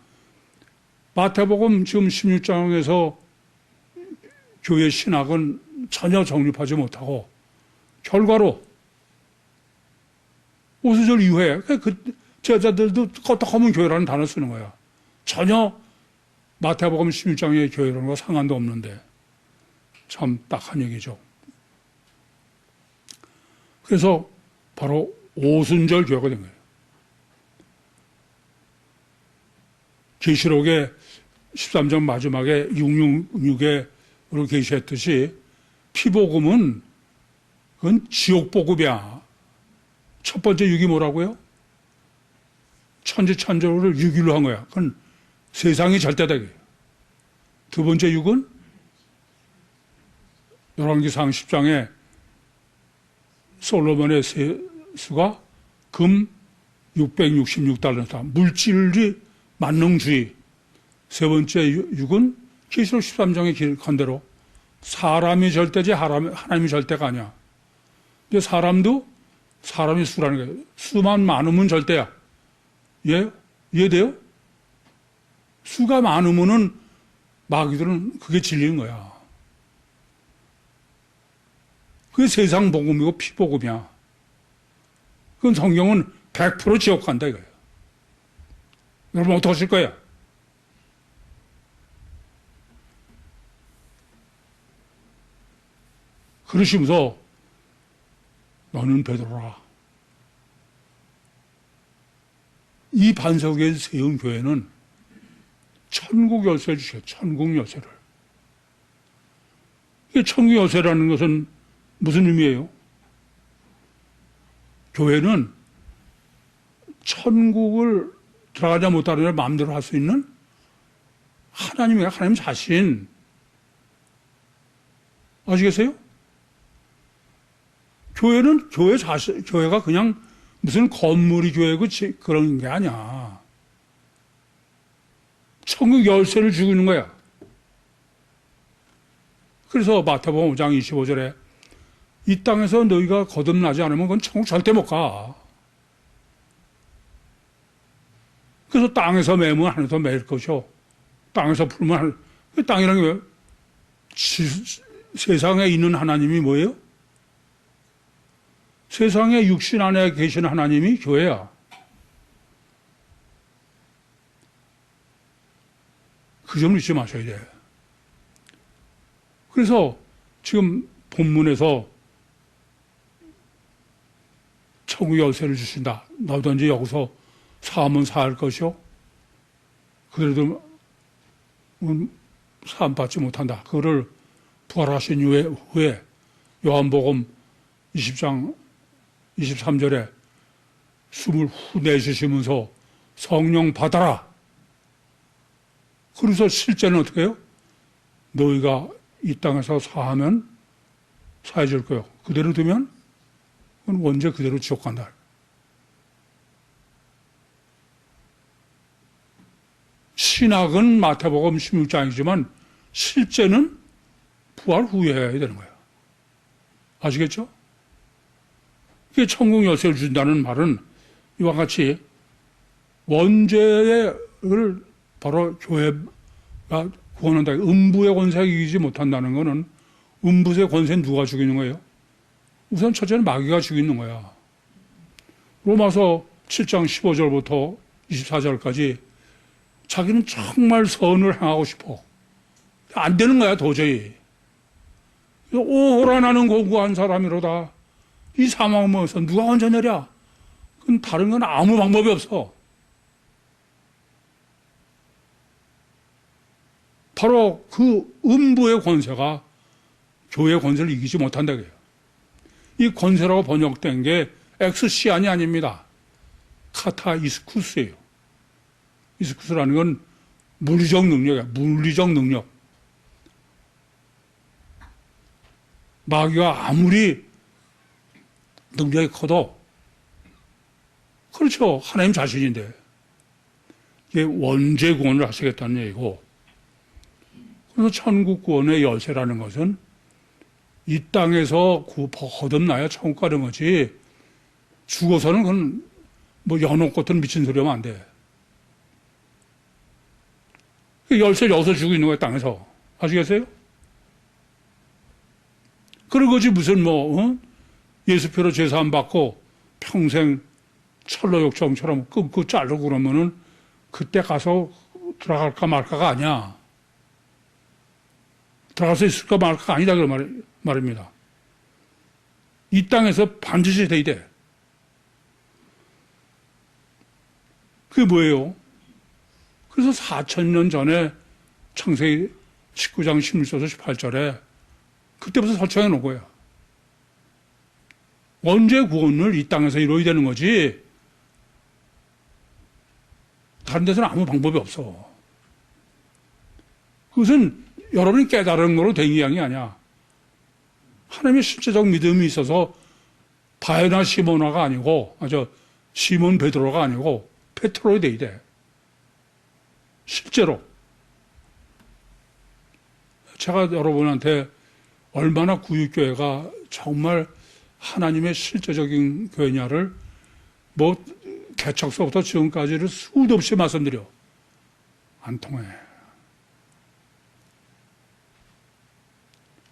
마태복음 지금 16장에서 교회 신학은 전혀 정립하지 못하고 결과로 오순절 이후에 그 제자들도 껐떡하면 교회라는 단어 쓰는 거야. 전혀 마태복음 16장의 교회라는 거 상관도 없는데 참 딱한 얘기죠. 그래서 바로 오순절 교회가 된 거예요. 계시록의 13장 마지막에 666에 계시했듯이 피복음은 그건 지옥복음이야. 첫 번째 육이 뭐라고요? 천지천조를 6일로 한 거야. 그건 세상이 절대되게. 두 번째 육은 열왕기상 10장에 솔로몬의 세수가 금 666달러다. 물질이 만능주의. 세 번째 육은 계시록 13장에 기록한 대로 사람이 절대지 하나님이 절대가 아니야. 근데 사람이 수라는 거예요. 수만 많으면 절대야. 이해돼요? 수가 많으면은 마귀들은 그게 진리인 거야. 그게 세상 복음이고 피복음이야. 그건 성경은 100% 지옥 간다 이거예요. 여러분 어떻게 하실 거야? 그러시면서 너는 베드로라. 이 반석에 세운 교회는 천국 열쇠를 주셔요. 천국 열쇠를. 이 천국 열쇠라는 것은 무슨 의미예요? 교회는 천국을 들어가지 못하는 걸 마음대로 할 수 있는 하나님 자신. 아시겠어요? 교회는 교회가 그냥 무슨 건물이 교회고 그런 게 아니야. 천국 열쇠를 주고 있는 거야. 그래서 마태복음 5장 25절에 이 땅에서 너희가 거듭나지 않으면 그건 천국 절대 못 가. 그래서 땅에서 매면 하늘에서 매일 것이요. 땅에서 풀면 하늘. 땅이라는 게 뭐예요? 세상에 있는 하나님이 뭐예요? 세상에 육신 안에 계신 하나님이 교회야. 그 점을 잊지 마셔야 돼. 그래서 지금 본문에서 천국 열쇠를 주신다. 너든지 여기서 사함은 사할 것이요. 그래도 사함 받지 못한다. 그거를 부활하신 후에 요한복음 20장 23절에 숨을 후 내쉬시면서 성령 받아라. 그래서 실제는 어떻게 해요? 너희가 이 땅에서 사하면 사해줄 거요. 그대로 두면 그건 원죄 그대로 지옥 간다. 신학은 마태복음 16장이지만 실제는 부활 후에 해야 되는 거예요. 아시겠죠? 이게 천국 열쇠를 준다는 말은 이와 같이 원죄를 바로 교회가 구원한다. 음부의 권세가 이기지 못한다는 것은 음부의 권세는 누가 죽이는 거예요? 우선 첫째는 마귀가 죽이는 거야. 로마서 7장 15절부터 24절까지 자기는 정말 선을 행하고 싶어. 안 되는 거야 도저히. 오호라 나는 고구한 사람이로다. 이 사망에서 누가 건져내랴? 그건 다른 건 아무 방법이 없어. 바로 그 음부의 권세가 교회의 권세를 이기지 못한다 그래요. 이 권세라고 번역된 게 엑스시안이 아닙니다. 카타 이스쿠스예요. 이스쿠스라는 건 물리적 능력이야. 물리적 능력. 마귀가 아무리 능력이 커도 그렇죠. 하나님 자신인데 이게 원죄 구원을 하시겠다는 얘기고, 그래서 천국 구원의 열쇠라는 것은 이 땅에서 거듭나야 천국 가는 거지 죽어서는 그건 뭐 연옥 같은 미친 소리 하면 안 돼. 열쇠를 여기서 주고 있는 거야 땅에서. 아시겠어요? 그런 거지 무슨 예수표로 제사함 받고 평생 철로역정처럼 끊고 자르고 그러면은 그때 가서 들어갈까 말까가 아니야. 들어갈 수 있을까 말까가 아니다 그런 말입니다. 이 땅에서 반드시 돼야 돼. 그게 뭐예요? 그래서 4,000년 전에 창세기 19장 16절에서 18절에 그때부터 설정해 놓은 거예요. 언제 구원을 이 땅에서 이루어야 되는 거지 다른 데서는 아무 방법이 없어. 그것은 여러분이 깨달은 거로 된 이야기 아니야. 하나님의 실제적 믿음이 있어서 바에나 시모나가 아니고 시몬 베드로가 아니고 페트로에 돼야 돼. 실제로. 제가 여러분한테 얼마나 구육교회가 정말 하나님의 실제적인 교회냐를 개척서부터 지금까지를 수도 없이 말씀드려. 안 통해.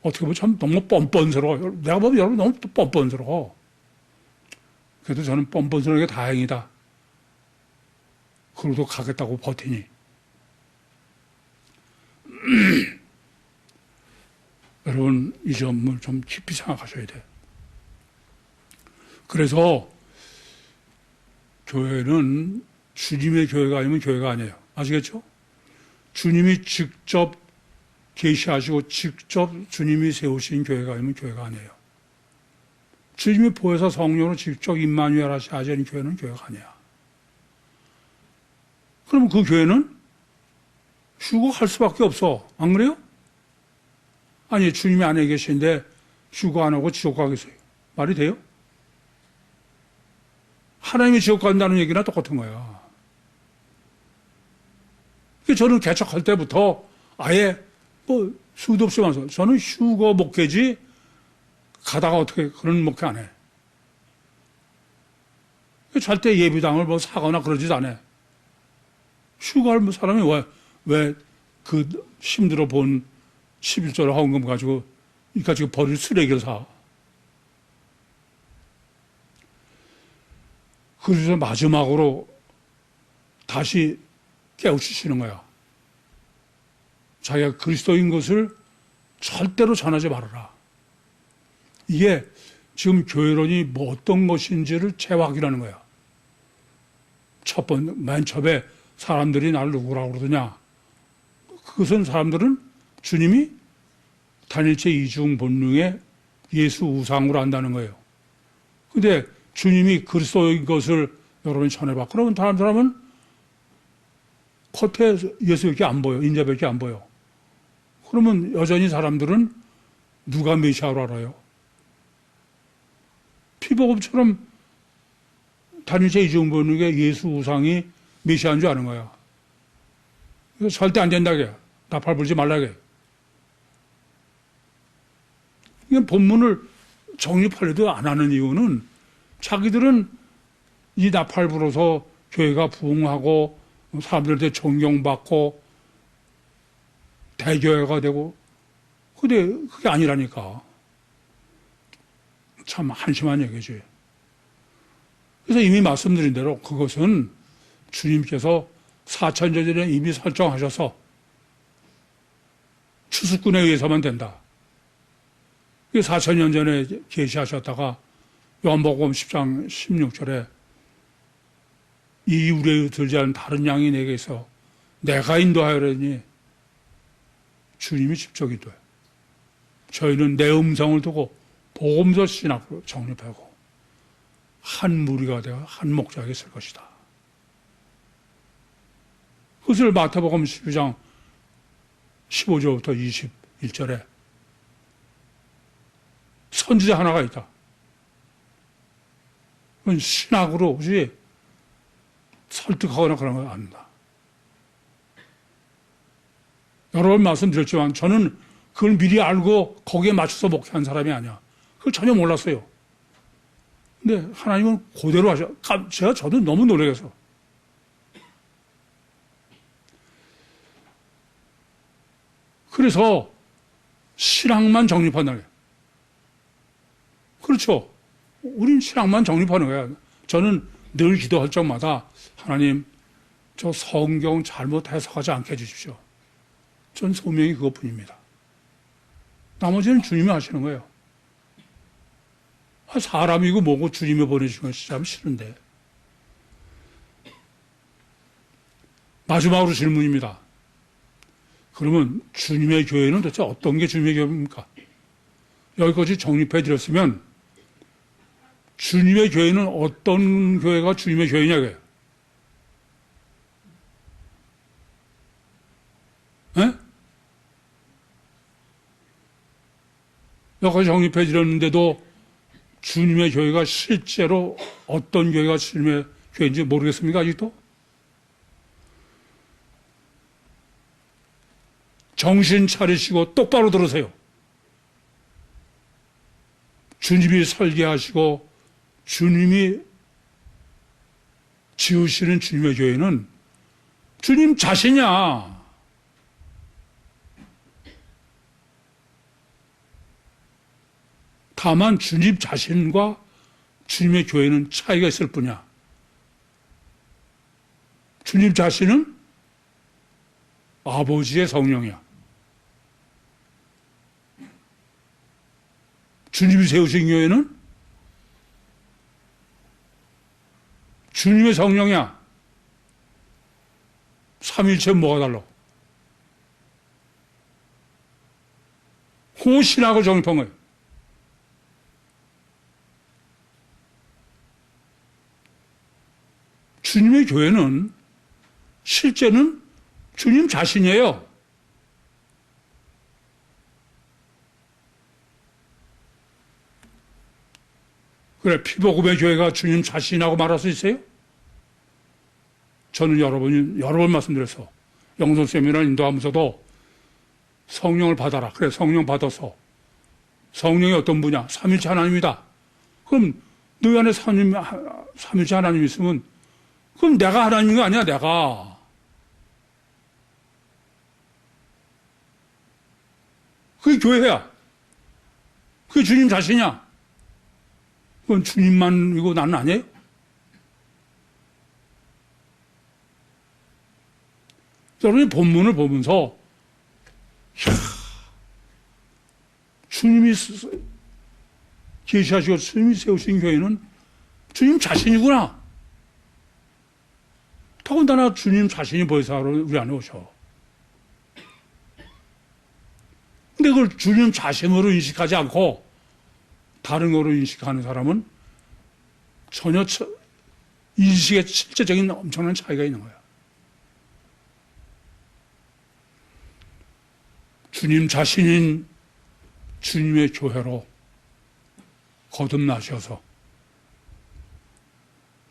어떻게 보면 참 너무 뻔뻔스러워. 내가 보면 여러분 너무 뻔뻔스러워. 그래도 저는 뻔뻔스러운 게 다행이다. 그러도 가겠다고 버티니. 여러분 이 점을 좀 깊이 생각하셔야 돼. 그래서 교회는 주님의 교회가 아니면 교회가 아니에요. 아시겠죠? 주님이 직접 계시하시고 직접 주님이 세우신 교회가 아니면 교회가 아니에요. 주님이 보혜사 성령으로 직접 임마누엘 하시는 교회는 교회가 아니야. 그러면 그 교회는 휴거할 수밖에 없어. 안 그래요? 아니 주님이 안에 계신데 휴거 안 하고 지옥 가겠어요? 말이 돼요? 하나님이 지옥 간다는 얘기나 똑같은 거야. 저는 개척할 때부터 아예 수도 없이 와서 저는 휴거 목회지 가다가 어떻게 그런 목회 안 해. 절대 예비당을 사거나 그러지도 않아. 휴거할 사람이 왜 그 힘들어 본 11조를 헌금 가지고 버릴 쓰레기를 사. 그래서 마지막으로 다시 깨우치시는 거야. 자기가 그리스도인 것을 절대로 전하지 말아라. 이게 지금 교회론이 어떤 것인지를 재확인하는 거야. 맨 처음에 사람들이 나를 누구라고 그러더냐. 그것은 사람들은 주님이 단일체 이중 본능의 예수 우상으로 한다는 거예요. 근데 주님이 그리스도인 것을 여러분이 전해봐. 그러면 다른 사람은 겉에 예수밖에 안 보여. 인자밖에 안 보여. 그러면 여전히 사람들은 누가 메시아로 알아요? 피복음처럼 단일체 이중 본능의 예수 우상이 메시아인 줄 아는 거야. 그래서 절대 안 된다게. 나팔 불지 말라게. 이건 본문을 정립하려도 안 하는 이유는 자기들은 이 나팔 불어서 교회가 부흥하고 사람들한테 존경받고 대교회가 되고 근데 그게 아니라니까. 참 한심한 얘기지. 그래서 이미 말씀드린 대로 그것은 주님께서 4,000년 전에 이미 설정하셔서 추수꾼에 의해서만 된다. 4,000년 전에 계시하셨다가 요한복음 10장 16절에 이 우리에 들지 않은 다른 양이 내게 있어 내가 인도하여라니 주님이 직접 인도해. 저희는 내 음성을 두고 복음서 신학으로 정립하고 한 무리가 되어 한 목자에게 쓸 것이다. 그것을 마태복음 12장 15절부터 21절에 선지자 하나가 있다. 그건 신학으로 오지 설득하거나 그런 거 아닙니다. 여러 번 말씀드렸지만 저는 그걸 미리 알고 거기에 맞춰서 목회한 사람이 아니야. 그걸 전혀 몰랐어요. 근데 하나님은 그대로 하셔. 저도 너무 놀라서. 그래서 신앙만 정립한다는 거예요. 그렇죠. 우린 신앙만 정립하는 거야. 저는 늘 기도할 적마다 하나님, 저 성경 잘못 해석하지 않게 해주십시오. 전 소명이 그것뿐입니다. 나머지는 주님이 하시는 거예요. 사람이고 뭐고 주님이 보내주신 건 참 싫은데. 마지막으로 질문입니다. 그러면 주님의 교회는 도대체 어떤 게 주님의 교회입니까? 여기까지 정립해 드렸으면 주님의 교회는 어떤 교회가 주님의 교회냐고요? 예? 여기까지 정립해 드렸는데도 주님의 교회가 실제로 어떤 교회가 주님의 교회인지 모르겠습니까? 아직도? 정신 차리시고 똑바로 들으세요. 주님이 설계하시고 주님이 지으시는 주님의 교회는 주님 자신이야. 다만 주님 자신과 주님의 교회는 차이가 있을 뿐이야. 주님 자신은 아버지의 성령이야. 주님이 세우신 교회는 주님의 성령이야. 삼일체 뭐가 달라? 호신학을 정립한 거예요. 주님의 교회는 실제는 주님 자신이에요. 그래, 피복음의 교회가 주님 자신이라고 말할 수 있어요? 저는 여러 번 말씀드렸어. 영성 세미나 인도하면서도 성령을 받아라. 그래, 성령 받아서 성령이 어떤 분야? 삼일체 하나님이다. 그럼 너희 안에 삼일체 하나님이 있으면 그럼 내가 하나님인 거 아니야, 내가. 그게 교회야. 그게 주님 자신이야. 그건 주님만이고 나는 아니에요? 여러분이 본문을 보면서 주님이 계시하시고 주님이 세우신 교회는 주님 자신이구나. 더군다나 주님 자신이 보혜사로 우리 안에 오셔. 근데 그걸 주님 자신으로 인식하지 않고 다른 거로 인식하는 사람은 전혀 인식의 실제적인 엄청난 차이가 있는 거야. 주님 자신인 주님의 교회로 거듭나셔서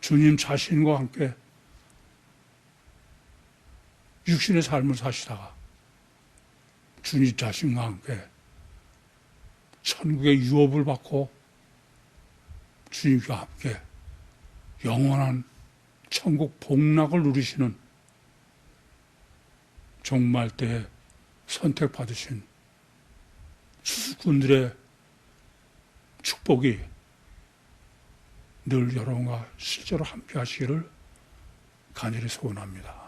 주님 자신과 함께 육신의 삶을 사시다가 주님 자신과 함께 천국의 유업을 받고 주님과 함께 영원한 천국 복락을 누리시는 종말 때에 선택받으신 수수꾼들의 축복이 늘 여러분과 실제로 함께 하시기를 간절히 소원합니다.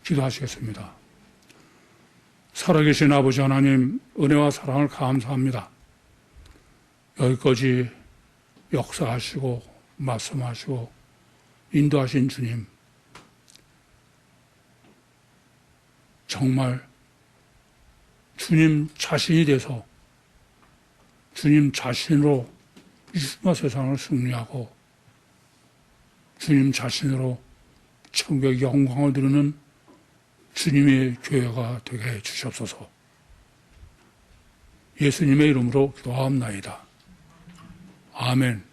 기도하시겠습니다. 살아계신 아버지 하나님, 은혜와 사랑을 감사합니다. 여기까지 역사하시고 말씀하시고 인도하신 주님, 정말 주님 자신이 돼서 주님 자신으로 이스마 세상을 승리하고 주님 자신으로 천국의 영광을 누리는 주님의 교회가 되게 해 주시옵소서. 예수님의 이름으로 기도하옵나이다. 아멘.